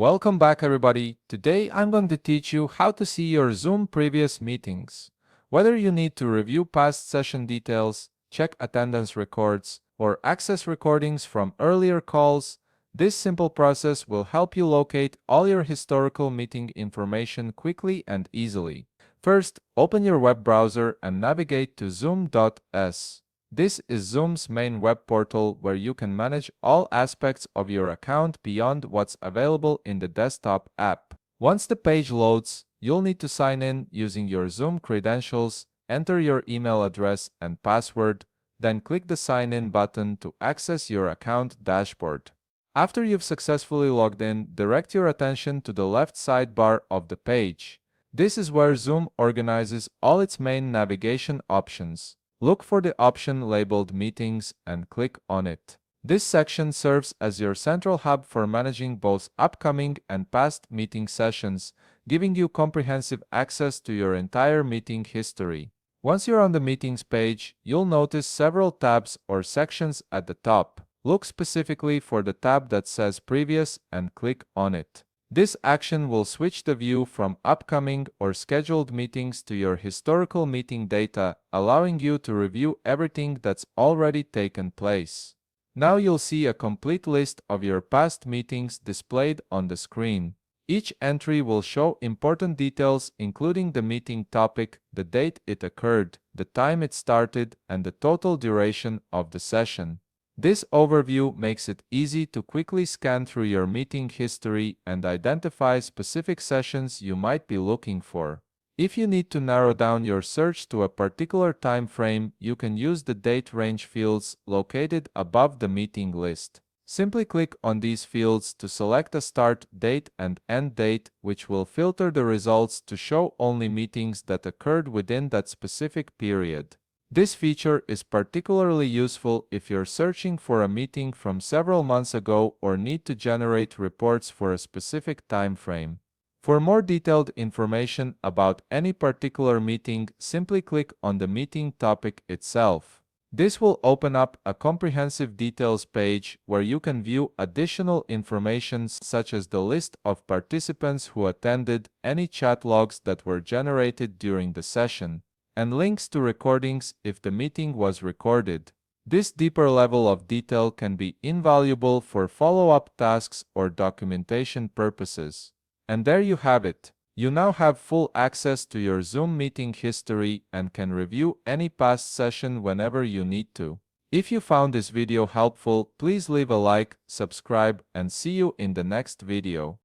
Welcome back everybody. Today I'm going to teach you how to see your Zoom previous meetings. Whether you need to review past session details, check attendance records, or access recordings from earlier calls, this simple process will help you locate all your historical meeting information quickly and easily. First, open your web browser and navigate to zoom.s. This is Zoom's main web portal where you can manage all aspects of your account beyond what's available in the desktop app. Once the page loads, you'll need to sign in using your Zoom credentials, enter your email address and password, then click the Sign In button to access your account dashboard. After you've successfully logged in, direct your attention to the left sidebar of the page. This is where Zoom organizes all its main navigation options. Look for the option labeled Meetings and click on it. This section serves as your central hub for managing both upcoming and past meeting sessions, giving you comprehensive access to your entire meeting history. Once you're on the Meetings page, you'll notice several tabs or sections at the top. Look specifically for the tab that says Previous and click on it. This action will switch the view from upcoming or scheduled meetings to your historical meeting data, allowing you to review everything that's already taken place. Now you'll see a complete list of your past meetings displayed on the screen. Each entry will show important details including the meeting topic, the date it occurred, the time it started, and the total duration of the session. This overview makes it easy to quickly scan through your meeting history and identify specific sessions you might be looking for. If you need to narrow down your search to a particular time frame, you can use the date range fields located above the meeting list. Simply click on these fields to select a start date and end date, which will filter the results to show only meetings that occurred within that specific period. This feature is particularly useful if you're searching for a meeting from several months ago or need to generate reports for a specific time frame. For more detailed information about any particular meeting, simply click on the meeting topic itself. This will open up a comprehensive details page where you can view additional information such as the list of participants who attended, any chat logs that were generated during the session, and links to recordings if the meeting was recorded. This deeper level of detail can be invaluable for follow-up tasks or documentation purposes. And there you have it. You now have full access to your Zoom meeting history and can review any past session whenever you need to. If you found this video helpful, please leave a like, subscribe, and see you in the next video.